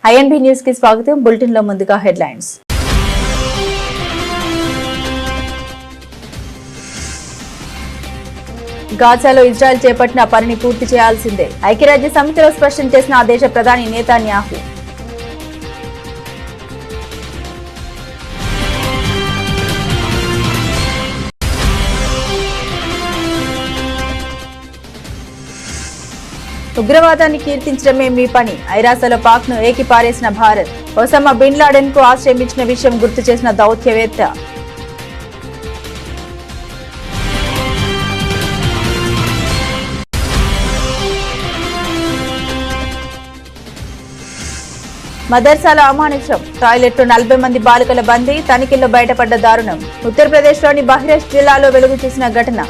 INB news కి స్వాగతం. Bulletin లో ముందుగా హెడ్లైన్స్. గాజాలో ఇజ్రాయెల్ చేపట్టిన పనిని పూర్తి చేయాల్సిందే. ఐక్యరాజ్య సమితిలో స్పష్టం చేసిన ఆ దేశ ప్రధాని నెతన్యాహు. ఉగ్రవాదాన్ని కీర్తించడమే మీ పని. ఐరాసలో పాక్ ను ఏకిపారేసిన భారత్. ఒసామా బిన్ లాడెన్ కు ఆశ్రయం ఇచ్చిన విషయం గుర్తు చేసిన దౌత్యవేత్త. మదర్సాల అమానుషం. టాయిలెట్ 40 మంది బాలికల బందీ. తనిఖీల్లో బయటపడ్డ దారుణం. ఉత్తరప్రదేశ్లోని బహ్రెచ్ జిల్లాలో వెలుగు చూసిన ఘటన.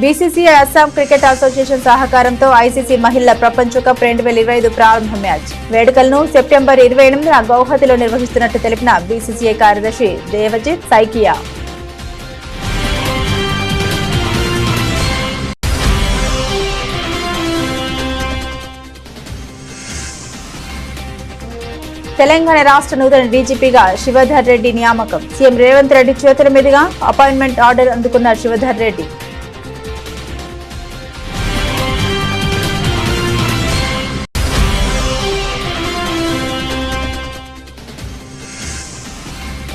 బీసీసీఐ అస్సాం క్రికెట్ అసోసియేషన్ సహకారంతో ఐసీసీ మహిళల ప్రపంచ కప్ 2025 ప్రారంభ మ్యాచ్ వేడుకలను సెప్టెంబర్ 28న గౌహతిలో నిర్వహిస్తున్నట్టు తెలిపిన బీసీసీఐ కార్యదర్శి దేవజిత్ సైకియా. తెలంగాణ రాష్ట్ర నూతన డీజీపీగా శివధర్ రెడ్డి నియామకం. సీఎం రేవంత్ రెడ్డి చేతుల మీదుగా అపాయింట్మెంట్ ఆర్డర్ అందుకున్న శివధర్ రెడ్డి.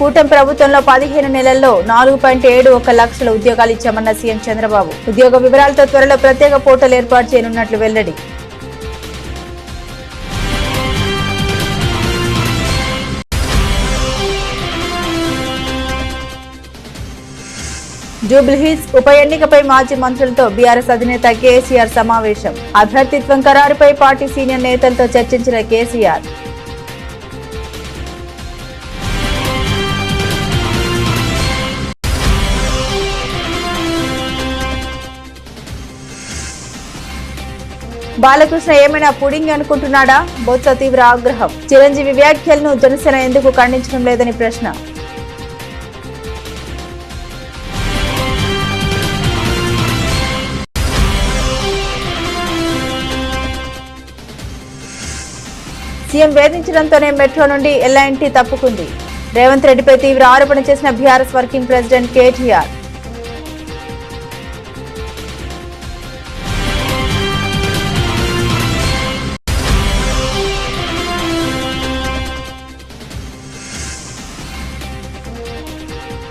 కూటమి ప్రభుత్వంలో 15 నెలల్లో 4.71 లక్షల ఉద్యోగాలు ఇచ్చామన్న సీఎం చంద్రబాబు. ఉద్యోగ వివరాలతో త్వరలో ప్రత్యేక పోర్టల్ ఏర్పాటు చేయనున్నట్లు వెల్లడి. జూబ్లీహిల్స్ ఉప ఎన్నికపై మాజీ మంత్రులతో బీఆర్ఎస్ అధినేత కేసీఆర్ సమావేశం. అభ్యర్థిత్వం ఖరారుపై పార్టీ సీనియర్ నేతలతో చర్చించిన కేసీఆర్. బాలకృష్ణ ఏమైనా పుడింగ్ అనుకుంటున్నాడా? బొత్స తీవ్ర ఆగ్రహం. చిరంజీవి వ్యాఖ్యలను జనసేన ఎందుకు ఖండించడం లేదని ప్రశ్న. సీఎం వేధించడంతోనే మెట్రో నుండి ఎల్ఐఎన్టీ తప్పుకుంది. రేవంత్ రెడ్డిపై తీవ్ర ఆరోపణ చేసిన బీఆర్ఎస్ వర్కింగ్ ప్రెసిడెంట్ కేటీఆర్.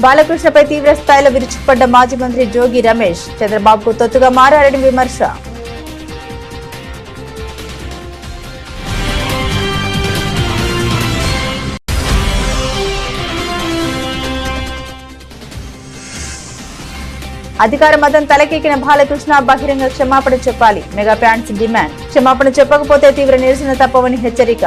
బాలకృష్ణపై తీవ్ర స్థాయిలో విరుచుకుపడ్డ మాజీ మంత్రి జోగి రమేష్. చంద్రబాబుకు తొత్తుగా మారారని విమర్శ. అధికార మతం తలకెక్కిన బాలకృష్ణ బహిరంగ క్షమాపణ చెప్పాలి. Mega fans demand. క్షమాపణ చెప్పకపోతే తీవ్ర నిరసన తప్పవని హెచ్చరిక.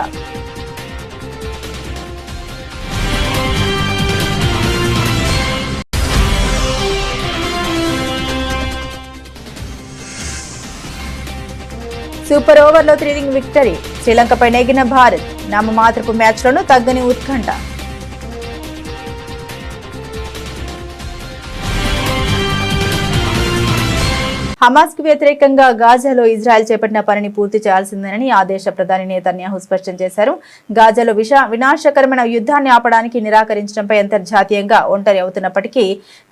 సూపర్ ఓవర్లో థ్రిల్లింగ్ విక్టరీ. శ్రీలంకపై నెగ్గిన భారత్. నామమాత్రపు మ్యాచ్లోనూ తగ్గని ఉత్కంఠ. హమాస్ కు వ్యతిరేకంగా గాజాలో ఇజ్రాయెల్ చేపట్టిన పనిని పూర్తి చేయాల్సిందేనని ఆ దేశ ప్రధాని నెతన్యాహు స్పష్టం చేశారు. గాజాలో వినాశకరమైన యుద్ధాన్ని ఆపడానికి నిరాకరించడంపై అంతర్జాతీయంగా ఒంటరి అవుతున్నప్పటికీ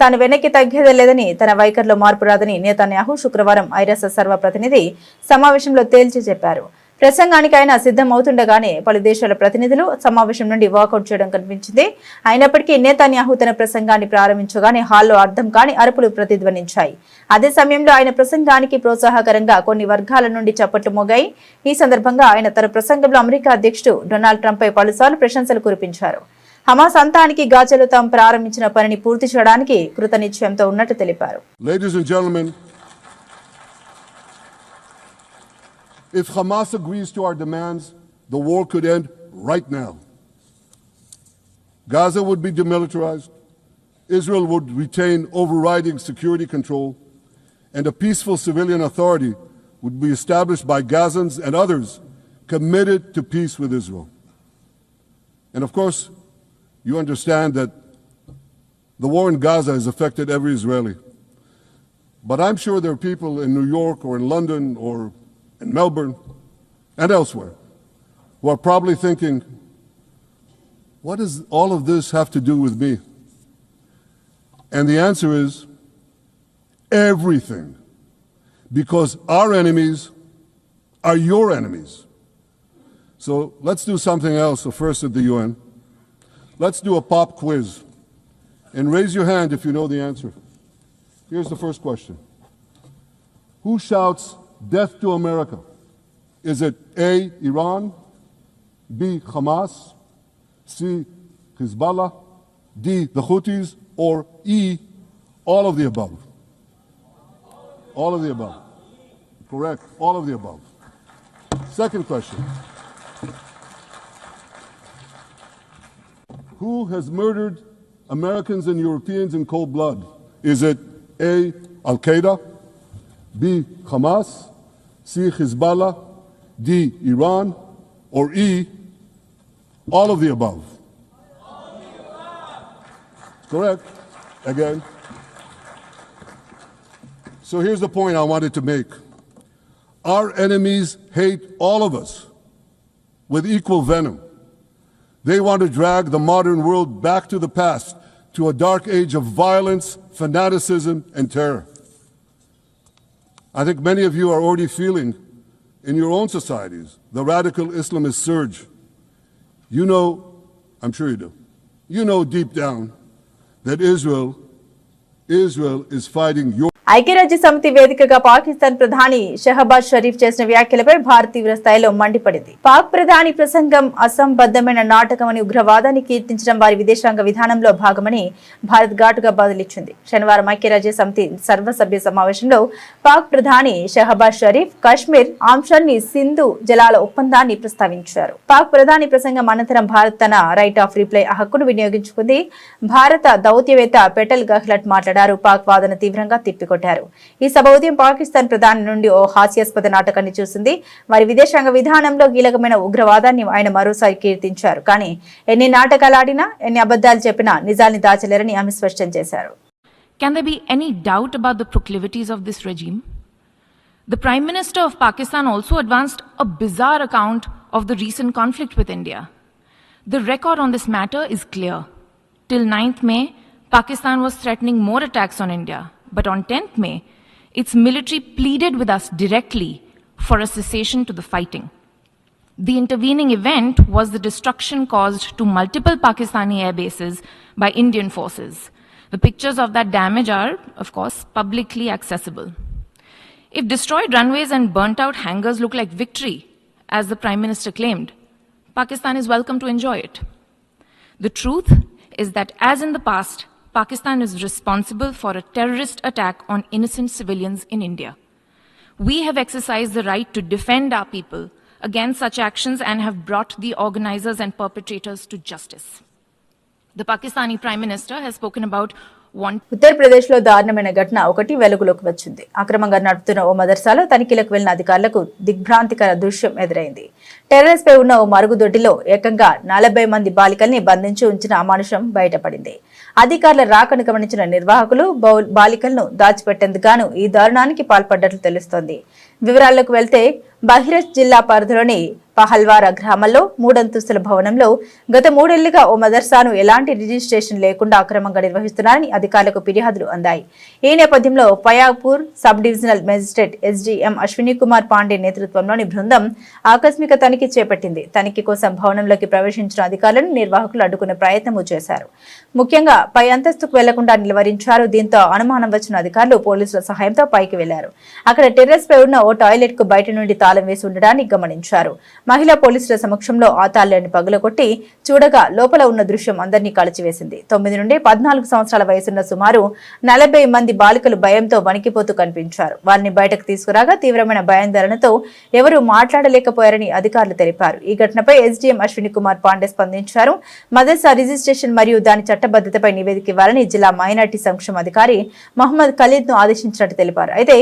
తాను వెనక్కి తగ్గేదే లేదని, తన వైఖరిలో మార్పు రాదని నెతన్యాహు శుక్రవారం ఐరాస సర్వప్రతినిధి సమావేశంలో తేల్చి చెప్పారు. ప్రసంగానికి ఆయన సిద్ధమవుతుండగానే పలు దేశాల ప్రతినిధులు సమావేశం నుండి వాకౌట్ చేయడం కనిపించింది. అయినప్పటికీ నెతన్యాహు తన ప్రసంగాన్ని ప్రారంభించగానే హాల్లో అర్థం కాని అరుపులు ప్రతిధ్వనించాయి. అదే సమయంలో ఆయన ప్రసంగానికి ప్రోత్సాహకరంగా కొన్ని వర్గాల నుండి చప్పట్లు మోగాయి. ఈ సందర్భంగా ఆయన తన ప్రసంగంలో అమెరికా అధ్యక్షుడు డొనాల్డ్ ట్రంప్ పై పలుసార్లు ప్రశంసలు కురిపించారు. హమాస్ అంతానికి గాజాలో తాము ప్రారంభించిన పనిని పూర్తి చేయడానికి కృతనిశ్చయంతో ఉన్నట్టు తెలిపారు. If Hamas agrees to our demands, the war could end right now. Gaza would be demilitarized, Israel would retain overriding security control, and a peaceful civilian authority would be established by Gazans and others committed to peace with Israel. And of course, you understand that The war in Gaza has affected every Israeli. But I'm sure there are people in New York or in London or in Melbourne and elsewhere who are probably thinking, what does all of this have to do with me? And the answer is everything. Because our enemies are your enemies. So let's do something else, first at the UN. Let's do a pop quiz. And raise your hand if you know the answer. Here's the first question. Who shouts death to America? Is it A, Iran, B, Hamas, C, Hezbollah, D, the Houthis, or E, all of the above? All of the above. Correct. All of the above. Second question. Who has murdered Americans and Europeans in cold blood? Is it A, Al-Qaeda, B, Hamas, C, Hezbollah, D, Iran, or E, all of the above? Correct. Again. So here's the point I wanted to make. Our enemies hate all of us with equal venom. They want to drag the modern world back to the past, to a dark age of violence, fanaticism, and terror. I think many of you are already feeling in your own societies the radical Islamist surge. You know, I'm sure you do, you know deep down that Israel is fighting your ఐక్యరాజ్య సమితి వేదికగా పాకిస్తాన్ ప్రధాని షహబాజ్ షరీఫ్ చేసిన వ్యాఖ్యలపై భారత్ తీవ్ర స్థాయిలో మండిపడింది. పాక్ ప్రధాని ప్రసంగం అసంబద్ధమైన నాటకమని, ఉగ్రవాదాన్ని కీర్తించడం వారి విదేశాంగ విధానంలో భాగమని భారత్ ఘాటుగా బదులిచ్చింది. శనివారం ఐక్యరాజ్య సమితి సర్వసభ్య సమావేశంలో పాక్ ప్రధాని షహబాజ్ షరీఫ్ కశ్మీర్ అంశాన్ని సింధు జలాల ఒప్పందాన్ని ప్రస్తావించారు. పాక్ ప్రధాని ప్రసంగం అనంతరం భారత్ తన రైట్ ఆఫ్ రిప్లై హక్కును వినియోగించుకుంది. భారత దౌత్యవేత్త పెటల్ గహ్లట్ మాట్లాడారు. పాక్ వాదన తీవ్రంగా తిప్పికొట్టారు. ఈ సభ ఉదయం పాకిస్తాన్ ప్రధాని నుండి ఓ హాస్యాస్పద నాటకాన్ని చూసింది. వారి విదేశాంగ విధానంలో కీలకమైన ఉగ్రవాదాన్ని ఆయన మరోసారి కీర్తించారు. కానీ ఎన్ని నాటకాలు ఆడినా, ఎన్ని అబద్ధాలు చెప్పినా నిజాల్ని దాచలేరని ఆమె స్పష్టం చేశారు. Can there be any doubt about the proclivities of this regime? The Prime Minister of Pakistan also advanced a bizarre account of the recent conflict with India. The record on this matter is clear. Till 9th May, Pakistan was threatening more attacks on India. But on 10th May, its military pleaded with us directly for a cessation to the fighting. The intervening event was the destruction caused to multiple Pakistani air bases by Indian forces. The pictures of that damage are, of course, publicly accessible. If destroyed runways and burnt out hangars look like victory, as the Prime Minister claimed, Pakistan is welcome to enjoy it. The truth is that, as in the past, Pakistan is responsible for a terrorist attack on innocent civilians in India. We have exercised the right to defend our people against such actions and have brought the organizers and perpetrators to justice. The Pakistani Prime Minister has spoken about Uttar Pradesh లో దారుణమైన ఘటన ఒకటి వెలుగులోకి వచ్చింది. అక్రమంగా నడుపుతున్న ఓ మదర్సాలో తనిఖీలకు వెళ్లిన అధికారులకు దిగ్భ్రాంతికర దృశ్యం ఎదురైంది. టెర్రస్ పై ఉన్న ఓ మరుగుదొడ్డిలో ఏకంగా 40 మంది బాలికల్ని బంధించి ఉంచిన అమానుషం బయటపడింది. అధికారుల రాకను గమనించిన నిర్వాహకులు బాలికలను దాచిపెట్టేందుకు గాను ఈ దారుణానికి పాల్పడ్డట్లు తెలుస్తోంది. వివరాల్లోకి వెళ్తే బహిరజ్ జిల్లా పరిధిలోని పహల్వారా గ్రామంలో 3 అంతస్తుల భవనంలో గత 3 ఏళ్లుగా ఓ మదర్సాను ఎలాంటి రిజిస్ట్రేషన్ లేకుండా అక్రమంగా నిర్వహిస్తున్నారని అధికారులకు ఫిర్యాదులు అందాయి. ఈ నేపథ్యంలో Payapur sub divisional magistrate SDM Ashwini Kumar Pandey నేతృత్వంలోని బృందం ఆకస్మిక తనిఖీ చేపట్టింది. తనిఖీ కోసం భవనంలోకి ప్రవేశించిన అధికారులను నిర్వాహకులు అడ్డుకునే ప్రయత్నం చేశారు. ముఖ్యంగా పై అంతస్తుకు వెళ్లకుండా నిలువరించారు. దీంతో అనుమానం వచ్చిన అధికారులు పోలీసుల సహాయంతో పైకి వెళ్లారు. అక్కడ టెర్రస్ పై ఉన్న ఓ టాయిలెట్ కు బయట నుండి తాళం వేసి ఉండడాన్ని గమనించారు. మహిళా పోలీసుల సమక్షంలో ఆ తాళాన్ని పగులగొట్టి చూడగా లోపల ఉన్న దృశ్యం అందరినీ కలిచివేసింది. 9 నుండి 14 సంవత్సరాల వయసున్న సుమారు 40 మంది బాలికలు భయంతో వణికిపోతూ కనిపించారు. వారిని బయటకు తీసుకురాగా తీవ్రమైన భయాందోళనతో ఎవరూ మాట్లాడలేకపోయారని అధికారులు తెలిపారు. ఈ ఘటనపై ఎస్డీఎం అశ్విని కుమార్ పాండే స్పందించారు. మదర్సా రిజిస్ట్రేషన్ మరియు దాని చట్టబద్ధతపై నివేదిక ఇవ్వాలని జిల్లా మైనార్టీ సంక్షేమ అధికారి మహమ్మద్ ఖలీద్ ను ఆదేశించినట్టు తెలిపారు. అయితే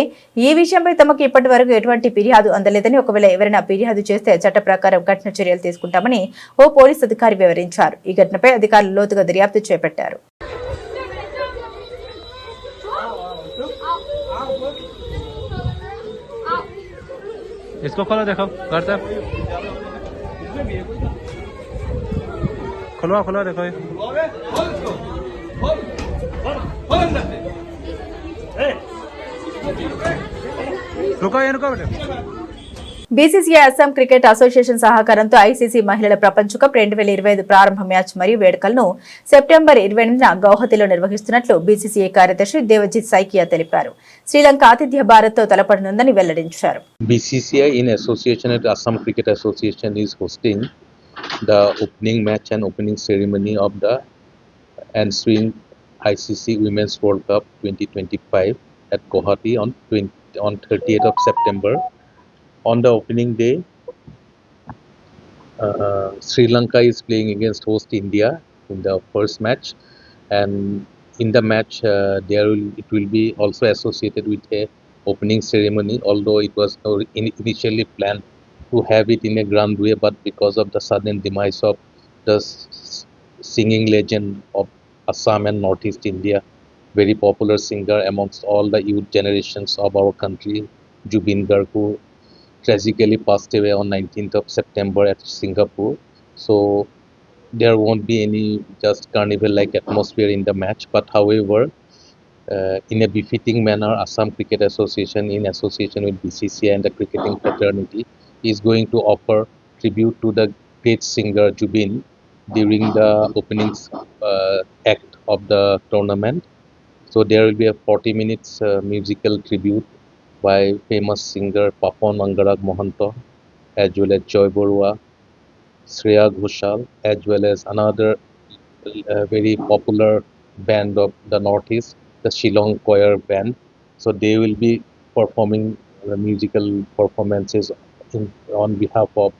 ఈ విషయంపై తమకు ఇప్పటి వరకు ఎటువంటి ఫిర్యాదు అందలేదని, ఒకవేళ ఎవరైనా ఫిర్యాదు చేస్తే చట్ట ప్రకారం కఠిన చర్యలు తీసుకుంటామని ఓ పోలీస్ అధికారి వివరించారు. ఈ ఘటనపై అధికారులు లోతుగా దర్యాప్తు చేపట్టారు. इसको खोलो, देखो करते खुलवा खुलवा देखो ये रुको ये रुको बेटे బీసీసీఐ అస్సాం క్రికెట్ అసోసియేషన్ సహకారంతో ఐసీసీ మహిళల ప్రపంచ కప్ 2025 ప్రారంభ మ్యాచ్ మరియు వేడుకలను సెప్టెంబర్ 28న గౌహతిలో నిర్వహిస్తున్నట్లు బీసీసీఐ కార్యదర్శి దేవజిత్ సైకియా తెలిపారు. శ్రీలంక ఆతిథ్య భారత్తో తలపడనుందని వెల్లడించారు. BCCI in association with Assam Cricket Association is hosting the opening match and opening ceremony of the ensuing ICC Women's World Cup 2025 at Guwahati on 30th of September. On the opening day, Sri Lanka is playing against host India in the first match, and in the match it will be also associated with a opening ceremony. Although it was initially planned to have it in a grand way, but because of the sudden demise of the singing legend of Assam and Northeast India, very popular singer amongst all the youth generations of our country, Jubin Garg, who tragically passed away on 19th of September at Singapore. So there won't be any just carnival-like atmosphere in the match. But however, in a befitting manner, Assam Cricket Association, in association with BCCI and the cricketing fraternity, is going to offer tribute to the great singer Jubin during the opening act of the tournament. So there will be a 40 minutes musical tribute by famous singer Papon Angarag Mohanto, as well as Joy Borua, Shreya Ghoshal, as well as another very popular band of the Northeast, the Shillong Choir Band. So they will be performing musical performances on behalf of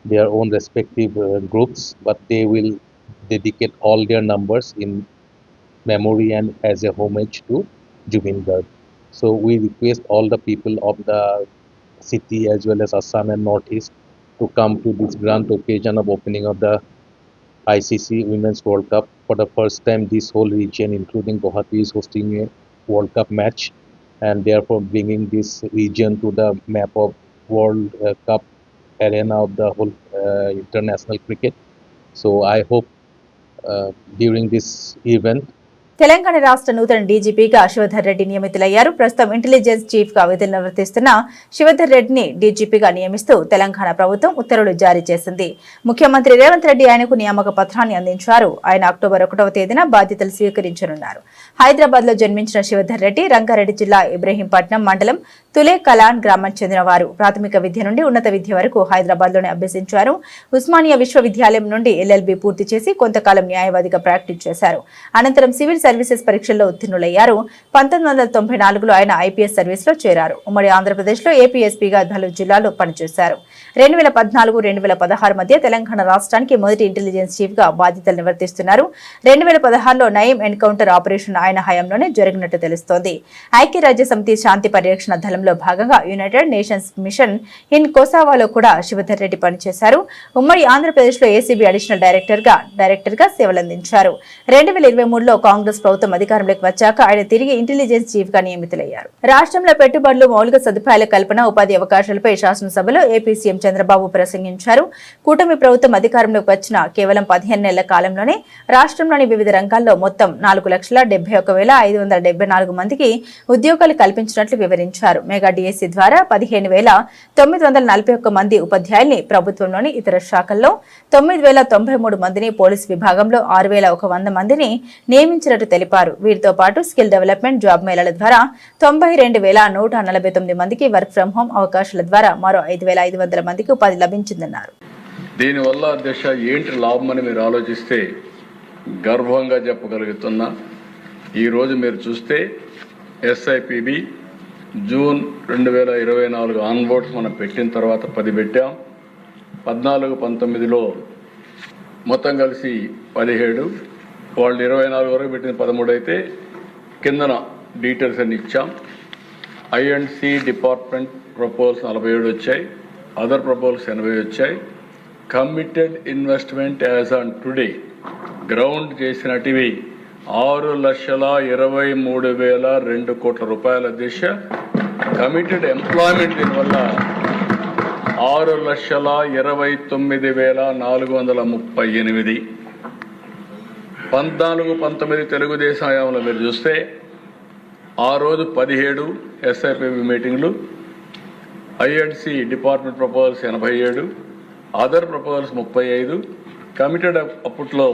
their own respective groups, but they will dedicate all their numbers in memory and as a homage to Jubin Garg. So we request all the people of the city as well as Assam and Northeast to come to this grand occasion of opening of the ICC Women's World Cup. For the first time, this whole region, including Guwahati, is hosting a World Cup match, and therefore bringing this region to the map of World Cup arena of the whole international cricket. So I hope during this event, Telangana రాష్ట్ర నూతన డీజీపీగా శివధర్ రెడ్డి నియమితులయ్యారు. ప్రస్తుతం intelligence chief గా విధులు నిర్వర్తిస్తున్న శివధర్ రెడ్డిని డీజీపీగా నియమిస్తూ తెలంగాణ ప్రభుత్వం ఉత్తర్వులు జారీ చేసింది. ముఖ్యమంత్రి రేవంత్ రెడ్డి ఆయనకు నియామక పత్రాన్ని అందించారు. ఆయన అక్టోబర్ 1వ తేదీన బాధ్యతలు స్వీకరించనున్నారు. హైదరాబాద్ లో జన్మించిన శివధర్ రెడ్డి రంగారెడ్డి జిల్లా ఇబ్రహీంపట్నం మండలం తులే కలాన్ గ్రామానికి చెందినవారు. ప్రాథమిక విద్య నుండి ఉన్నత విద్య వరకు హైదరాబాద్ లోనే అభ్యసించారు. ఉస్మానియా విశ్వవిద్యాలయం నుండి ఎల్ఎల్బి పూర్తి చేసి కొంతకాలం న్యాయవాదిగా ప్రాక్టీస్ చేశారు. అనంతరం సివిల్ సర్వీసెస్ పరీక్షల్లో ఉత్తీర్ణులయ్యారు. 1994లో ఆయన ఐపీఎస్ సర్వీస్ లో చేరారు. ఉమ్మడి ఆంధ్రప్రదేశ్ లో ఏపీఎస్పీగా 4 జిల్లాల్లో పనిచేశారు. 2014-2016 మధ్య తెలంగాణ రాష్ట్రానికి మొదటి ఇంటెలిజెన్స్ చీఫ్ గా బాధ్యతలు నిర్వర్తిస్తున్నారు. 2016లో నయీం ఎన్కౌంటర్ ఆపరేషన్ ఆయన హయాంలోనే జరిగినట్టు తెలుస్తోంది. ఐక్యరాజ్య సమితి శాంతి పరిరక్షణ దళంలో భాగంగా యునైటెడ్ నేషన్స్ మిషన్ ఇన్ కోసావాలో కూడా శివధర్ రెడ్డి పనిచేశారు. ఉమ్మడి ఆంధ్రప్రదేశ్ లో ఏసీబీ అడిషనల్ డైరెక్టర్ గా సేవలందించారు. 2023లో కాంగ్రెస్ ప్రభుత్వం అధికారంలోకి వచ్చాక ఆయన తిరిగి ఇంటెలిజెన్స్ చీఫ్ గా నియమితులయ్యారు. రాష్ట్రంలో పెట్టుబడులు, మౌలిక సదుపాయాల కల్పన, ఉపాధి అవకాశాలపై శాసనసభలో ఏపీ సీఎం చంద్రబాబు ప్రసంగించారు. కూటమి ప్రభుత్వం అధికారంలోకి వచ్చిన కేవలం 15 నెలల కాలంలోనే రాష్ట్రంలోని వివిధ రంగాల్లో మొత్తం 4,71,574 మందికి ఉద్యోగాలు కల్పించినట్లు వివరించారు. మెగా డిఎస్సీ ద్వారా 15,941 మంది ఉపాధ్యాయుల్ని, ప్రభుత్వంలోని ఇతర శాఖల్లో 9,093 మందిని, పోలీసు విభాగంలో 6,100 మందిని నియమించినట్టు తెలిపారు. వీరితో పాటు స్కిల్ డెవలప్మెంట్, జాబ్ మేళాల ద్వారా 92,149 మందికి వర్క్ ఫ్రం హోం అవకాశాల ద్వారా మరో 5,500 మందికి ఉపాధి లభించిందన్నారు. దీనివల్ల అధ్యక్ష ఏంటి లాభం అని మీరు ఆలోచిస్తే గర్వంగా చెప్పగలుగుతున్నా. ఈరోజు మీరు చూస్తే ఎస్ఐపిబి జూన్ 2024 ఆన్బోర్డ్స్ మనం పెట్టిన తర్వాత 10 పెట్టాం. 14-19లో మొత్తం కలిసి 17, వాళ్ళు 24 వరకు పెట్టిన 13 అయితే కిందన డీటెయిల్స్ అన్ని ఇచ్చాం. I&C డిపార్ట్మెంట్ ప్రపోజల్స్ 47 వచ్చాయి, అదర్ ప్రపోజల్స్ 80 వచ్చాయి. Committed investment as on today ground చేసినటివి 6,23,002 కోట్ల రూపాయల దిశ. కమిటెడ్ ఎంప్లాయ్మెంట్ దీనివల్ల 6,29,438. 14-19 తెలుగుదేశం హయాంలో మీరు చూస్తే ఆ రోజు 17 SIPB మీటింగ్లు, INC department proposals 87, other proposals 35, committed అప్పట్లో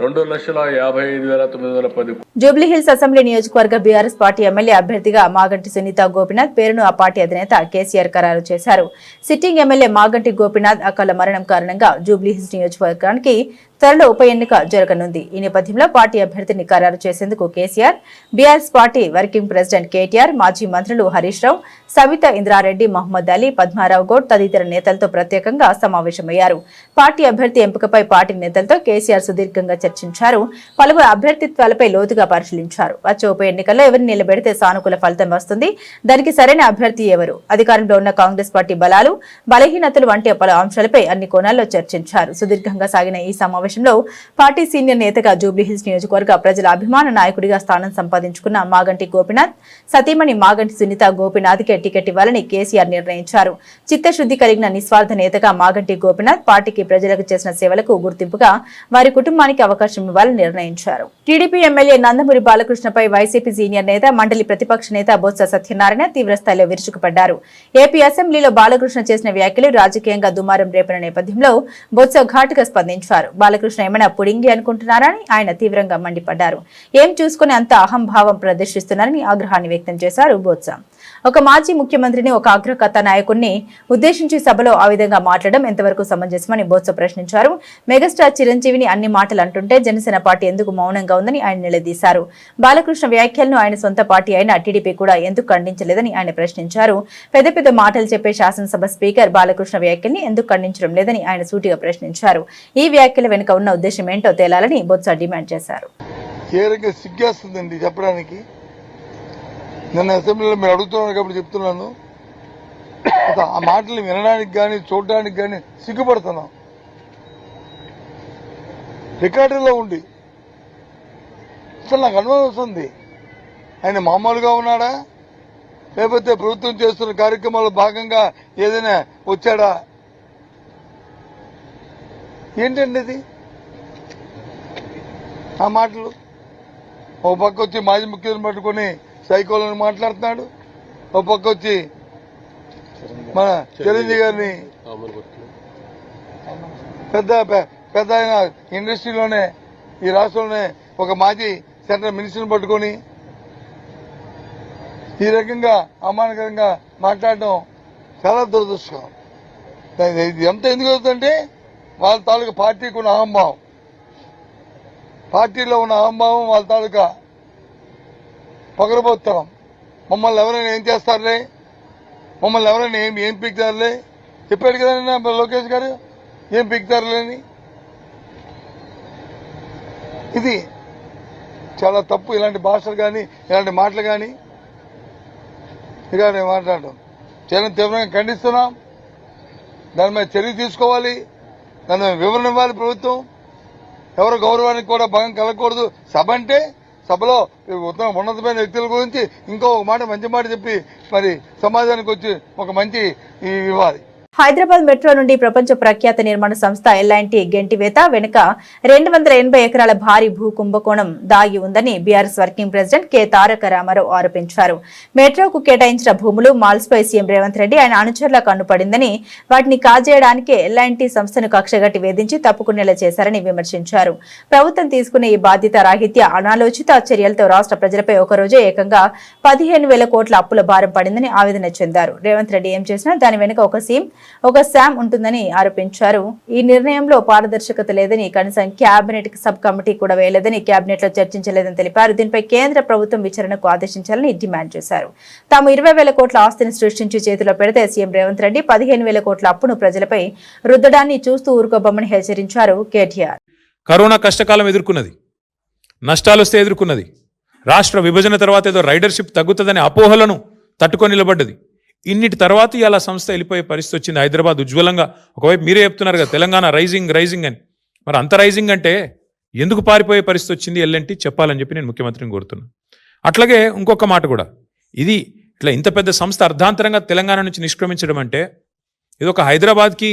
2,55,910. జూబ్లీహిల్స్ అసెంబ్లీ నియోజకవర్గ బీఆర్ఎస్ పార్టీ ఎమ్మెల్యే అభ్యర్థిగా మాగంటి సునీత గోపీనాథ్ పేరును ఆ పార్టీ అధినేత కేసీఆర్ ఖరారు చేశారు. సిట్టింగ్ ఎమ్మెల్యే మాగంటి గోపీనాథ్ అకాల మరణం కారణంగా జూబ్లీహిల్స్ నియోజకవర్గానికి త్వరలో ఉప ఎన్నిక జరగనుంది. ఈ నేపథ్యంలో పార్టీ అభ్యర్థిని ఖరారు చేసేందుకు KCR, BRS party working president KTR, మాజీ మంత్రులు హరీష్ రావు, సవిత ఇంద్రారెడ్డి, మహమ్మద్ అలీ, పద్మారావు గౌడ్ తదితర నేతలతో ప్రత్యేకంగా సమావేశమయ్యారు. పార్టీ అభ్యర్థి ఎంపికపై పార్టీ నేతలతో కేసీఆర్ సుదీర్ఘంగా చర్చించారు. పలువురు అభ్యర్థిత్వాలపై లోతుగా పరిశీలించారు. వచ్చే ఉప ఎన్నికల్లో ఎవరిని నిలబెడితే సానుకూల ఫలితం వస్తుంది, దానికి సరైన అభ్యర్థి ఎవరు, అధికారంలో ఉన్న కాంగ్రెస్ పార్టీ బలాలు, బలహీనతలు వంటి పలు అంశాలపై అన్ని కోణాల్లో చర్చించారు. సుదీర్ఘంగా సాగిన ఈ సమావేశంలో పార్టీ సీనియర్ నేతగా జూబ్లీహిల్స్ నియోజకవర్గ ప్రజల అభిమాన నాయకుడిగా స్థానం సంపాదించుకున్న మాగంటి గోపీనాథ్ సతీమణి మాగంటి సునీత గోపీనాథ్కే టికెట్ ఇవ్వాలని కేసీఆర్ నిర్ణయించారు. చిత్తశుద్ది కలిగిన నిస్వార్థ నేతగా మాగంటి గోపీనాథ్ పార్టీకి ప్రజలకు చేసిన సేవలకు గుర్తింపుగా వారి కుటుంబానికి అవకాశం ఇవ్వాలని నిర్ణయించారు. టీడీపీ ఎమ్మెల్యే నందమూరి బాలకృష్ణపై వైసీపీ సీనియర్ నేత, మండలి ప్రతిపక్ష నేత బొత్స సత్యనారాయణ తీవ్రస్థాయిలో విరుచుకుపడ్డారు. ఏపీ అసెంబ్లీలో బాలకృష్ణ చేసిన వ్యాఖ్యలు రాజకీయంగా దుమారం రేపిన నేపథ్యంలో బొత్స ఘాటుగా స్పందించారు. బాలకృష్ణ ఏమైనా పుడింగి అనుకుంటున్నారని ఆయన తీవ్రంగా మండిపడ్డారు. ఏం చూసుకుని అంత అహంభావం ప్రదర్శిస్తున్నారని ఆగ్రహాన్ని వ్యక్తం చేశారు బొత్స. ఒక మాజీ ముఖ్యమంత్రిని, ఒక అగ్రకథ నాయకుడిని ఉద్దేశించి సభలో ఆ విధంగా మాట్లాడడం ఎంతవరకు సమంజసమని బొత్స ప్రశ్నించారు. మెగాస్టార్ చిరంజీవిని అన్ని మాటలు అంటుంటే జనసేన పార్టీ ఎందుకు మౌనంగా ఉందని ఆయన నిలదీశారు. బాలకృష్ణ వ్యాఖ్యలను ఆయన సొంత పార్టీ అయిన టీడీపీ కూడా ఎందుకు ఖండించలేదని ఆయన ప్రశ్నించారు. పెద్ద పెద్ద మాటలు చెప్పే శాసనసభ స్పీకర్ బాలకృష్ణ వ్యాఖ్యల్ని ఎందుకు ఖండించడం లేదని ఆయన సూటిగా ప్రశ్నించారు. ఈ వ్యాఖ్యల వెనుక ఉన్న ఉద్దేశం ఏంటో తేలాలని బొత్స డిమాండ్ చేశారు. సిగ్గేస్తుందండి చెప్పడానికి. నిన్న అసెంబ్లీలో మీరు అడుగుతున్నారు కాబట్టి చెప్తున్నాను. ఆ మాటలు వినడానికి కానీ చూడడానికి కానీ సిగ్గుపడుతున్నాం. రికార్డులో ఉండి అసలు నాకు అనుభవం వస్తుంది. ఆయన మామూలుగా ఉన్నాడా, లేకపోతే ప్రభుత్వం చేస్తున్న కార్యక్రమాల్లో భాగంగా ఏదైనా వచ్చాడా, ఏంటండి ఇది? ఆ మాటలు ఒక పక్క వచ్చి మాజీ ముఖ్యమంత్రిని పట్టుకుని సైకోలను మాట్లాడుతున్నాడు, ఒక పక్క వచ్చి మన చిరంజీవి గారిని పెద్ద ఆయన ఇండస్ట్రీలోనే ఈ రాష్ట్రంలోనే ఒక మాజీ సెంట్రల్ మినిస్టర్ని పట్టుకొని ఈ రకంగా అవమానకరంగా మాట్లాడడం చాలా దురదృష్టం. ఇది ఎంత ఎందుకు అవుతుందంటే వాళ్ళ తాలూకా పార్టీకి ఉన్న అహంభావం, పార్టీలో ఉన్న అహంభావం, వాళ్ళ తాలూకా పొగరబోత్తరం. మమ్మల్ని ఎవరైనా ఏం చేస్తారులే, మమ్మల్ని ఎవరైనా ఏం పీకుతారులే చెప్పాడు కదండి లోకేష్ గారు, ఏం పీకుతారులేని. ఇది చాలా తప్పు. ఇలాంటి భాషలు కానీ ఇలాంటి మాటలు కానీ ఇక మాట్లాడడం చాలా తీవ్రంగా ఖండిస్తున్నాం. దాని మీద చర్య తీసుకోవాలి, దాని మీద వివరణ ఇవ్వాలి ప్రభుత్వం. ఎవరి గౌరవానికి కూడా భంగం కలగకూడదు. సభ అంటే సభలో ఉన్నతమైన వ్యక్తుల గురించి ఇంకో మాట మంచి మాట చెప్పి మరి సమాజానికి వచ్చి ఒక మంచి ఇవ్వాలి. హైదరాబాద్ మెట్రో నుండి ప్రపంచ ప్రఖ్యాత నిర్మాణ సంస్థ ఎల్ఐటి గెంటివేత వెనుక 280 ఎకరాల భారీ భూ కుంభకోణం దాగి ఉందని బీఆర్ఎస్ వర్కింగ్ ప్రెసిడెంట్ కె తారక రామారావు ఆరోపించారు. మెట్రోకు కేటాయించిన భూములు మాల్స్ పై సీఎం రేవంత్ రెడ్డి ఆయన అనుచరుల కన్నుపడిందని, వాటిని కాజేయడానికి ఎల్ఐటి సంస్థను కక్షగట్టి వేధించి తప్పుకునేలా చేశారని విమర్శించారు. ప్రభుత్వం తీసుకున్న ఈ బాధ్యత రాహిత్య అనాలోచిత చర్యలతో రాష్ట్ర ప్రజలపై ఒకరోజే ఏకంగా 15,000 కోట్ల అప్పుల భారం పడిందని ఆవేదన చెందారు. రేవంత్ రెడ్డి ఏం చేసినా దాని వెనుక ఒక శామ్ ఉంటుందని ఆరోపించారు. ఈ నిర్ణయంలో పారదర్శకత లేదని, కనీసం కేబినెట్ సబ్ కమిటీ కూడా వేయలేదని, కేబినెట్ లో చర్చించలేదని తెలిపారు. దీనిపై కేంద్ర ప్రభుత్వం విచారణకు ఆదేశించాలని డిమాండ్ చేశారు. తాము 20,000 కోట్ల ఆస్తిని సృష్టించి చేతిలో పెడితే సీఎం రేవంత్ రెడ్డి 15,000 కోట్ల అప్పును ప్రజలపై రుద్దడాన్ని చూస్తూ ఊరుకోబొమ్మని హెచ్చరించారు కేటీఆర్. కరోనా కష్టకాలం ఎదుర్కొన్నది, నష్టాలు వస్తే ఎదుర్కొన్నది. రాష్ట్ర విభజన తర్వాత ఏదో రైడర్షిప్ తగ్గుతుందనే అపోహలను తట్టుకొని నిలబడ్డది. ఇన్నిటి తర్వాత ఇలా సంస్థ వెళ్ళిపోయే పరిస్థితి వచ్చింది. హైదరాబాద్ ఉజ్వలంగా, ఒకవైపు మీరే చెప్తున్నారు కదా తెలంగాణ రైజింగ్ అని, మరి అంత రైజింగ్ అంటే ఎందుకు పారిపోయే పరిస్థితి వచ్చింది ఎల్ఎన్టీ చెప్పాలని చెప్పి నేను ముఖ్యమంత్రిని కోరుతున్నాను. అట్లాగే ఇంకొక మాట కూడా, ఇది ఇట్లా ఇంత పెద్ద సంస్థ అర్ధాంతరంగా తెలంగాణ నుంచి నిష్క్రమించడం అంటే ఇది ఒక హైదరాబాద్కి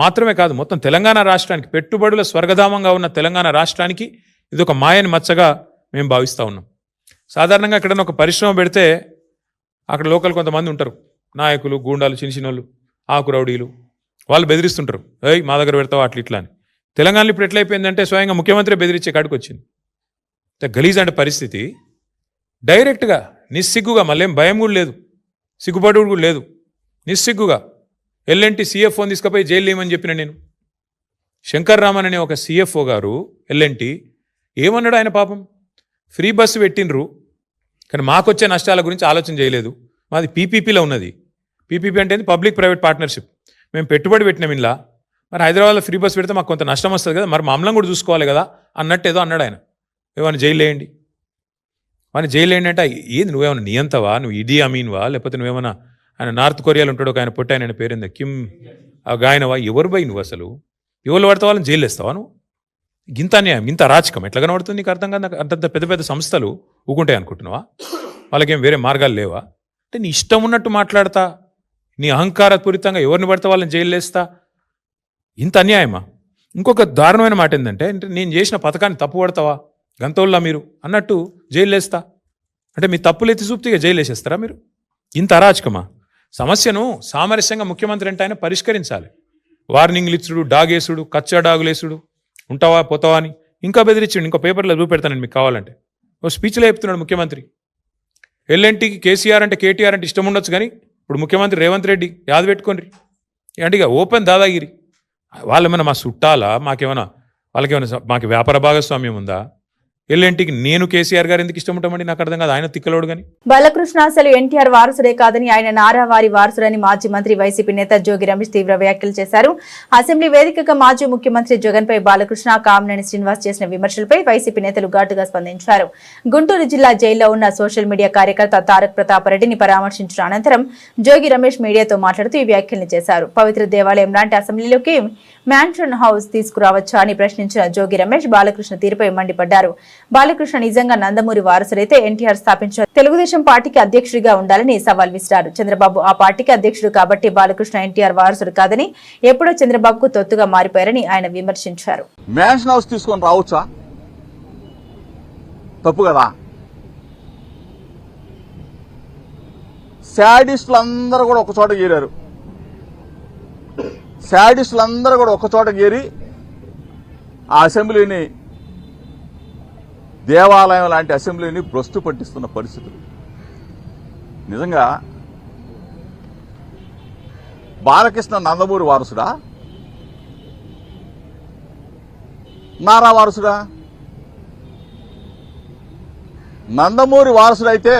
మాత్రమే కాదు, మొత్తం తెలంగాణ రాష్ట్రానికి, పెట్టుబడుల స్వర్గధామంగా ఉన్న తెలంగాణ రాష్ట్రానికి ఇది ఒక మాయని మచ్చగా మేము భావిస్తూ ఉన్నాం. సాధారణంగా ఎక్కడైనా ఒక పరిశ్రమ పెడితే అక్కడ లోకల్ కొంతమంది ఉంటారు, నాయకులు, గూండాలు, చిన్నోళ్ళు, ఆకు రౌడీలు, వాళ్ళు బెదిరిస్తుంటారు, ఏయ్ మా దగ్గర పెడతావా అట్లా ఇట్లా అని. తెలంగాణలో ఇప్పుడు ఎట్లయిపోయిందంటే స్వయంగా ముఖ్యమంత్రి బెదిరించే కాడికి వచ్చింది. గలీజ్ అంటే పరిస్థితి. డైరెక్ట్గా నిస్సిగ్గుగా, మళ్ళీ ఏం భయం కూడా లేదు, సిగ్గుపడు కూడా లేదు, నిస్సిగ్గుగా ఎల్ఎన్టీ సిఎఫ్ఓని తీసుకుపోయి జైలు వేయమని చెప్పిన నేను. శంకర్ రామన్ అనే ఒక సిఎఫ్ఓ గారు ఎల్ఎన్టీ ఏమన్నాడు ఆయన? పాపం ఫ్రీ బస్సు పెట్టినరు, కానీ మాకొచ్చే నష్టాల గురించి ఆలోచన చేయలేదు. మాది పీపీపీలో ఉన్నది. పీపీపీ అంటే పబ్లిక్ ప్రైవేట్ పార్ట్నర్షిప్. మేము పెట్టుబడి పెట్టినాం ఇలా, మరి హైదరాబాద్లో ఫ్రీ బస్సు పెడితే మాకు కొంత నష్టం వస్తుంది కదా, మరి మమ్మల్ని కూడా చూసుకోవాలి కదా అన్నట్టు ఏదో అన్నాడు ఆయన. ఏమైనా జైలు వేయండి, వాడిని జైలు వేయండి అంటే ఏది నువ్వేమన్నా నియంతవా, నువ్వు ఇడీ అమీన్వా, లేకపోతే నువ్వేమన్నా ఆయన నార్త్ కొరియాలో ఉంటాడు ఒక ఆయన పొట్టి ఆయన పేరుందా కిమ్ గాయనవా, ఎవరు బై నువ్వు అసలు? ఎవరు పడితే వాళ్ళని జైలు వేస్తావా నువ్వు? గింత అన్యాయం, ఇంత అరాచకం ఎట్లా కనబడుతుంది నీకు అర్థం కాదు. అంతంత పెద్ద పెద్ద సంస్థలు ఊకుంటాయి అనుకుంటున్నావా? వాళ్ళకేం వేరే మార్గాలు లేవా? అంటే నీ ఇష్టం ఉన్నట్టు మాట్లాడతా, నీ అహంకారపూరితంగా ఎవరిని పడితే వాళ్ళని జైలు వేస్తా, ఇంత అన్యాయమా? ఇంకొక దారుణమైన మాట ఏంటంటే, నేను చేసిన పథకాన్ని తప్పు పడతావా గంతోళ్ళ మీరు అన్నట్టు జైలు వేస్తా అంటే మీ తప్పులు ఎత్తి చూపుతీగా జైలు వేసేస్తారా మీరు? ఇంత అరాచకమా? సమస్యను సామరస్యంగా ముఖ్యమంత్రి అంటే ఆయన పరిష్కరించాలి. వార్నింగ్లు ఇచ్చుడు, డాగేసుడు, కచ్చా డాగులేసుడు, ఉంటావా పోతావా అని ఇంకా బెదిరించండి. ఇంకో పేపర్లో చూపెడతానండి మీకు కావాలంటే. ఓ స్పీచ్లో చెప్తున్నాడు ముఖ్యమంత్రి, ఎల్ఎన్టీకి కేసీఆర్ అంటే కేటీఆర్ అంటే ఇష్టం ఉండొచ్చు, కానీ ఇప్పుడు ముఖ్యమంత్రి రేవంత్ రెడ్డి యాద పెట్టుకోండి అంటే ఇక ఓపెన్ దాదాగిరి. వాళ్ళేమైనా మా చుట్టాలా, వాళ్ళకేమైనా మాకు వ్యాపార భాగస్వామ్యం ఉందా? ఎల్ఎన్టీకి నేను కేసీఆర్ గారు ఎందుకు ఇష్టం ఉంటామండి? నాకు అర్థం కాదు. ఆయన తిక్కలోడు కానీ. బాలకృష్ణ అసలు ఎన్టీఆర్ వారసుడే కాదని, ఆయన నారా వారి వారసుడని మాజీ మంత్రి వైసీపీ నేత జోగి రమేష్ తీవ్ర వ్యాఖ్యలు చేశారు. అసెంబ్లీ వేదికగా మాజీ ముఖ్యమంత్రి జగన్ పై బాలకృష్ణ, కామినేని శ్రీనివాస్ చేసిన విమర్శలపై వైసీపీ నేతలు ఘాటుగా స్పందించారు. గుంటూరు జిల్లా జైల్లో ఉన్న సోషల్ మీడియా కార్యకర్త తారక్ ప్రతాప్ రెడ్డిని పరామర్శించిన అనంతరం జోగి రమేష్ మీడియాతో మాట్లాడుతూ ఈ వ్యాఖ్యలు చేశారు. పవిత్ర దేవాలయం లాంటి అసెంబ్లీలోకి మ్యాన్షన్ హౌస్ తీసుకురావచ్చా అని ప్రశ్నించిన జోగి రమేష్ బాలకృష్ణ తీరుపై మండిపడ్డారు. బాలకృష్ణ నిజంగా నందమూరి వారసుడైతే ఎన్టీఆర్ స్థాపించిన తెలుగుదేశం పార్టీకి అధ్యక్షుడిగా ఉండాలని సవాల్ విసిరారు. చంద్రబాబు ఆ పార్టీకి అధ్యక్షుడు కాబట్టి బాలకృష్ణ ఎన్టీఆర్ వారసుడు కాదని, ఎప్పుడో చంద్రబాబుకు తొత్తుగా మారిపోయారని ఆయన విమర్శించారు. మ్యాన్షన్ హౌస్ తీసుకొని రావచ్చా? తప్పు కదా. శాడిస్టులందరూ కూడా ఒక చోట చేరారు. శాడిస్టులందరూ కూడా ఒక చోట చేరి ఆ అసెంబ్లీని, దేవాలయం లాంటి అసెంబ్లీని భ్రష్టు పట్టిస్తున్న పరిస్థితులు. నిజంగా బాలకృష్ణ నందమూరి వారసుడా, నారా వారసుడా? నందమూరి వారసుడైతే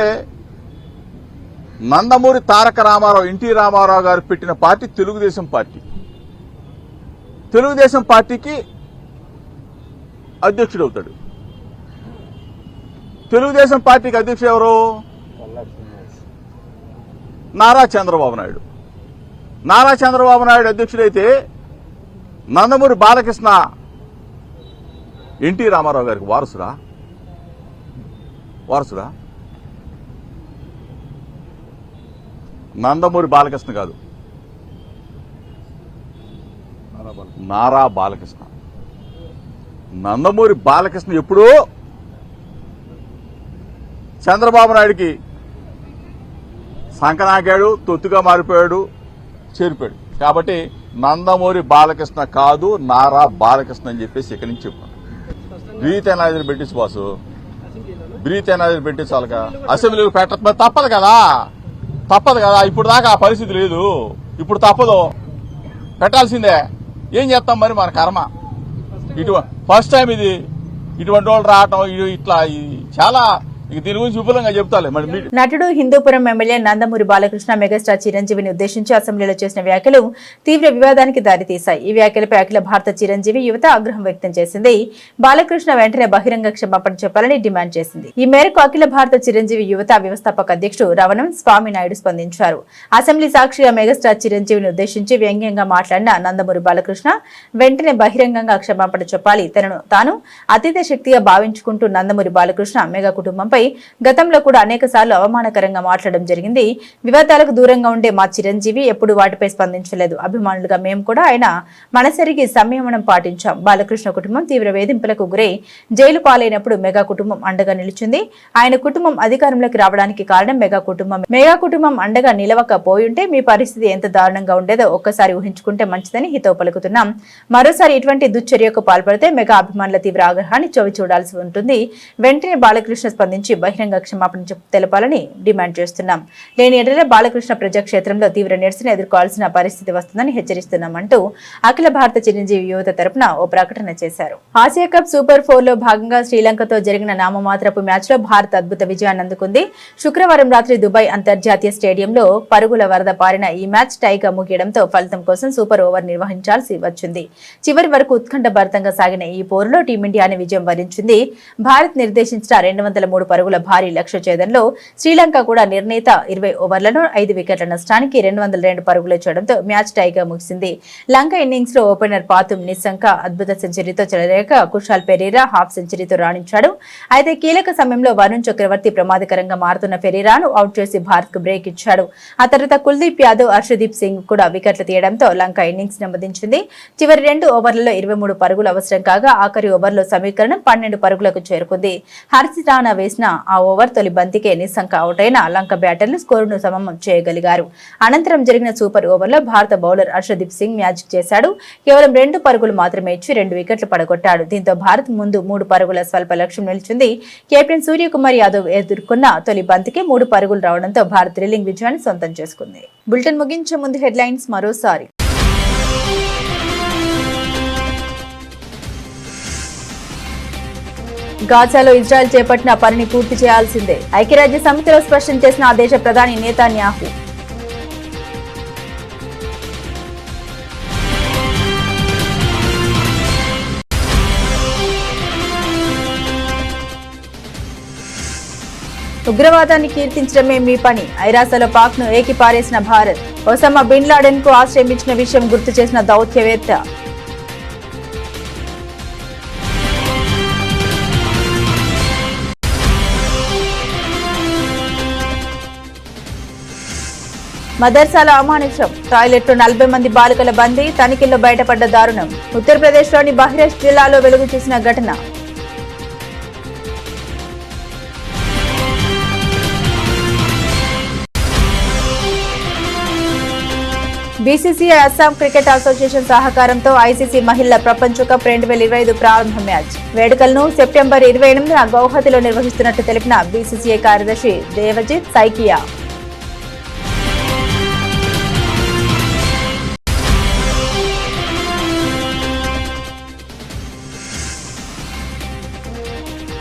నందమూరి తారక రామారావు, ఎన్టీ రామారావు గారు పెట్టిన పార్టీ తెలుగుదేశం పార్టీ. తెలుగుదేశం పార్టీకి అధ్యక్షుడవుతాడు. తెలుగుదేశం పార్టీకి అధ్యక్షుడు ఎవరు? నారా చంద్రబాబు నాయుడు. నారా చంద్రబాబు నాయుడు అధ్యక్షుడైతే నందమూరి బాలకృష్ణ ఎన్టీ రామారావు గారికి వారసుడా? వారసుడా? నందమూరి బాలకృష్ణ కాదు, నారా బాలకృష్ణ. నందమూరి బాలకృష్ణ ఎప్పుడూ చంద్రబాబు నాయుడికి సంకనాకాడు, తొత్తుగా మారిపోయాడు, చేరిపోయాడు. కాబట్టి నందమూరి బాలకృష్ణ కాదు, నారా బాలకృష్ణ అని చెప్పేసి ఇక్కడి నుంచి చెప్పాను. బ్రీత్ ఎనాలజీలు పెట్టించు బాసు, బ్రీత్ ఎనాలజీలు పెట్టించాలిగా. అసెంబ్లీకి పెట్ట తప్పదు కదా, తప్పదు కదా. ఇప్పుడు దాకా ఆ పరిస్థితి లేదు, ఇప్పుడు తప్పదు, పెట్టాల్సిందే. ఏం చేస్తాం మరి, మన కర్మ. ఫస్ట్ టైం ఇది, ఇటువంటి వాళ్ళు రావటం, ఇట్లా చాలా దీని గురించి విపులంగా చెప్తాలే. నటుడు హిందూపురం ఎమ్మెల్యే నందమూరి బాలకృష్ణ మెగాస్టార్ చిరంజీవిని ఉద్దేశించి అసెంబ్లీలో చేసిన వ్యాఖ్యలు తీవ్ర వివాదానికి దారితీశాయి. ఈ వ్యాఖ్యలపై అఖిల భారత చిరంజీవి యువత ఆగ్రహం వ్యక్తం చేసింది. బాలకృష్ణ వెంటనే బహిరంగ క్షమాపణ చెప్పాలని డిమాండ్ చేసింది. ఈ మేరకు అఖిల భారత చిరంజీవి యువత వ్యవస్థాపక అధ్యక్షుడు రవణం స్వామినాయుడు స్పందించారు. అసెంబ్లీ సాక్షిగా మెగాస్టార్ చిరంజీవిని ఉద్దేశించి వ్యంగ్యంగా మాట్లాడిన నందమూరి బాలకృష్ణ వెంటనే బహిరంగంగా క్షమాపణ చెప్పాలి. తాను అతీత శక్తిగా భావించుకుంటూ నందమూరి బాలకృష్ణ మెగా కుటుంబంపై విధానంపై గతంలో కూడా అనేక సార్లు అవమానకరంగా మాట్లాడడం జరిగింది. వివాదాలకు దూరంగా ఉండే మా చిరంజీవి ఎప్పుడు వాటిపై స్పందించలేదు. అభిమానులుగా మేము కూడా ఆయన మనసరిగి సంయమనం పాటించాం. బాలకృష్ణ కుటుంబం తీవ్ర వేధింపులకు గురై జైలు పాలైనప్పుడు మెగా కుటుంబం అండగా నిలిచింది. ఆయన కుటుంబం అధికారంలోకి రావడానికి కారణం మెగా కుటుంబం అండగా నిలవకపోయుంటే మీ పరిస్థితి ఎంత దారుణంగా ఉండేదో ఒక్కసారి ఊహించుకుంటే మంచిదని హితవు పలుకుతున్నాం. మరోసారి ఇటువంటి దుశ్చర్యకు పాల్పడితే మెగా అభిమానుల తీవ్ర ఆగ్రహాన్ని చవి చూడాల్సి ఉంటుంది. వెంటనే బాలకృష్ణ స్పందించి బహిరంగ క్షమాపణ తెలపాలని డిమాండ్ చేస్తున్నాం. లేని ఎడల బాలకృష్ణ ప్రజాక్షేత్రంలో తీవ్ర నిరసన ఎదుర్కోవాల్సిన పరిస్థితి వస్తుందని హెచ్చరిస్తున్నామంటూ అఖిల భారత చిరంజీవి యువత తరపున ఓ ప్రకటన చేశారు. ఆసియా కప్ సూపర్ 4 లో భాగంగా శ్రీలంకతో జరిగిన నామమాత్రపు మ్యాచ్ లో భారత్ అద్భుత విజయాన్ని అందుకుంది. శుక్రవారం రాత్రి దుబాయ్ అంతర్జాతీయ స్టేడియంలో పరుగుల వరద పారిన ఈ మ్యాచ్ టైగా ముగియడంతో ఫలితం కోసం సూపర్ ఓవర్ నిర్వహించాల్సి వచ్చింది. చివరి వరకు ఉత్కంఠభరితంగా సాగిన ఈ పోరులో టీమిండియాని విజయం వరించింది. భారత్ నిర్దేశించిన 203 పరుగుల భారీ లక్ష్య ఛేదంలో శ్రీలంక కూడా నిర్ణీత 20 ఓవర్లలో 5 వికెట్ల నష్టానికి 202 పరుగులు చేయడంతో మ్యాచ్ టైగా ముగిసింది. లంక ఇన్నింగ్స్ లో ఓపెనర్ పాతుం నిస్సంక అద్భుత సెంచరీతో చెలరేక కుషాల్ పెరీరా హాఫ్ సెంచరీతో రాణించాడు. అయితే కీలక సమయంలో వరుణ్ చక్రవర్తి ప్రమాదకరంగా మారుతున్న పెరీరాను అవుట్ చేసి భారత్ కు బ్రేక్ ఇచ్చాడు. ఆ తర్వాత కుల్దీప్ యాదవ్, హర్షదీప్ సింగ్ కూడా వికెట్లు తీయడంతో లంక ఇన్నింగ్స్ నెమ్మదించింది. చివరి 2 ఓవర్లలో 23 పరుగులు అవసరం కాగా ఆఖరి ఓవర్లో సమీకరణం 12 పరుగులకు చేరుకుంది. హర్షిత్ రాణా వేసిన ఆ ఓవర్ తొలి బంతికే నిస్సంక అవుట్ అయిన లంక బ్యాటర్లు స్కోరును సమమం చేయగలిగారు. అనంతరం జరిగిన సూపర్ ఓవర్లో భారత బౌలర్ హర్షదీప్ సింగ్ మ్యాజిక్ చేశాడు. కేవలం 2 పరుగులు మాత్రమే ఇచ్చి 2 వికెట్లు పడగొట్టాడు. దీంతో భారత్ ముందు 3 పరుగుల స్వల్ప లక్ష్యం నిలిచింది. కెప్టెన్ సూర్యకుమార్ యాదవ్ ఎదుర్కొన్న తొలి బంతికి 3 పరుగులు రావడంతో భారత్ థ్రిల్లింగ్ విజయాన్ని సొంతం చేసుకుంది. బులెటిన్ ముగించే ముందు హెడ్లైన్స్ మరోసారి. గాజాలో ఇజ్రాయెల్ చేపట్టిన పనిని పూర్తి చేయాల్సిందే ఐక్యరాజ్య సమితిలో స్పష్టం చేసిన ఆ దేశ ప్రధాని నెతన్యాహు. ఉగ్రవాదాన్ని కీర్తించడమే మీ పని, ఐరాసలో పాక్ ను ఏకిపారేసిన భారత్. ఒసామా బిన్ లాడెన్ కు ఆశ్రయం ఇచ్చిన విషయం గుర్తు చేసిన దౌత్యవేత్త. మదర్సాల అమానుషం, టాయిలెట్లో 40 మంది బాలికల బందీ, తనిఖీల్లో బయటపడ్డ దారుణం. ఉత్తరప్రదేశ్లోని బహ్రైచ్ జిల్లాలో వెలుగు చూసిన ఘటన. బీసీసీఐ అస్సాం క్రికెట్ అసోసియేషన్ సహకారంతో ఐసీసీ మహిళల ప్రపంచ కప్ 2025 ప్రారంభ మ్యాచ్ వేడుకలను సెప్టెంబర్ 28న గౌహతిలో నిర్వహిస్తున్నట్టు తెలిపిన బీసీసీఐ కార్యదర్శి దేవజిత్ సైకియా.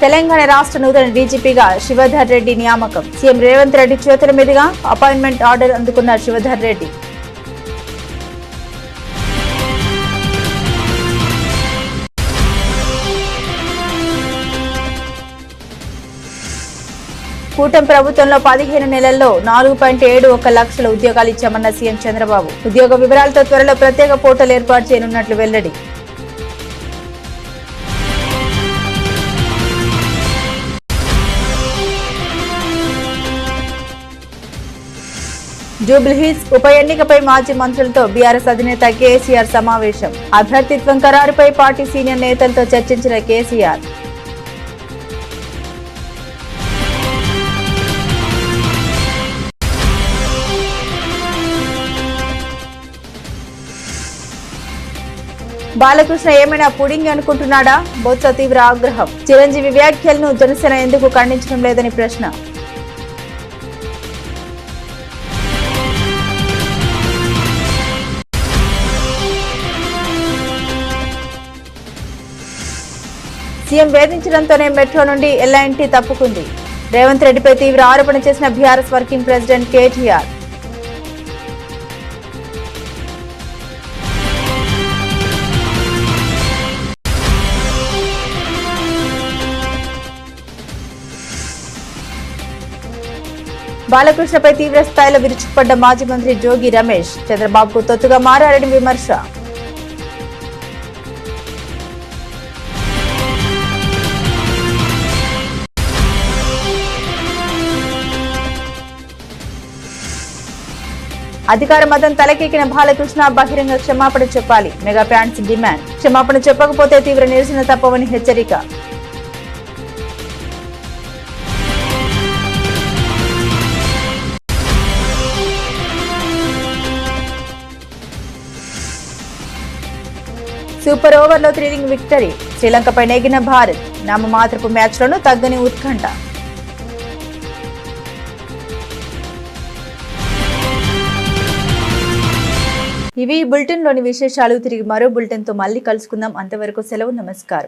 తెలంగాణ రాష్ట్ర నూతన డీజీపీగా శివధర్ రెడ్డి నియామకం. సీఎం రేవంత్ రెడ్డి చేతుల మీదుగా అపాయింట్మెంట్ ఆర్డర్ అందుకున్న శివధర్ రెడ్డి. కూటమి ప్రభుత్వంలో 15 నెలల్లో 4.71 లక్షల ఉద్యోగాలు ఇచ్చామన్న సీఎం చంద్రబాబు. ఉద్యోగ వివరాలతో త్వరలో ప్రత్యేక పోర్టల్ ఏర్పాటు చేయనున్నట్లు వెల్లడి. జూబ్లీహిల్స్ ఉప ఎన్నికపై మాజీ మంత్రులతో బీఆర్ఎస్ అధినేత కేసీఆర్ సమావేశం. అభ్యర్థిత్వం ఖరారుపై పార్టీ సీనియర్ నేతలతో చర్చించిన కేసీఆర్. బాలకృష్ణ ఏమైనా పుడింగ్ అనుకుంటున్నాడా? బొత్స తీవ్ర ఆగ్రహం. చిరంజీవి వ్యాఖ్యలను జనసేన ఎందుకు ఖండించడం లేదని ప్రశ్న. సీఎం వేధించడంతోనే మెట్రో నుండి ఎల్ఐఎన్టీ తప్పుకుంది. రేవంత్ రెడ్డిపై తీవ్ర ఆరోపణ చేసిన బీఆర్ఎస్ వర్కింగ్ ప్రెసిడెంట్ కేటీఆర్. బాలకృష్ణపై తీవ్ర స్థాయిలో విరుచుకుపడ్డ మాజీ మంత్రి జోగి రమేష్. చంద్రబాబుకు తొత్తుగా మారారని విమర్శ. అధికార మతం తలకెక్కిన బాలకృష్ణ బహిరంగ క్షమాపణ చెప్పాలి. Mega fans demand. క్షమాపణ చెప్పకపోతే తీవ్ర నిరసన తప్పవని హెచ్చరిక. సూపర్ ఓవర్లో థ్రిల్లింగ్ విక్టరీ. శ్రీలంకపై నెగ్గిన భారత్. నామమాత్రపు మ్యాచ్లోనూ తగ్గని ఉత్కంఠ. ఇవి బులెటిన్లోని విశేషాలు. తిరిగి మరో బులెటిన్తో మళ్ళీ కలుసుకుందాం. అంతవరకు సెలవు. నమస్కారం.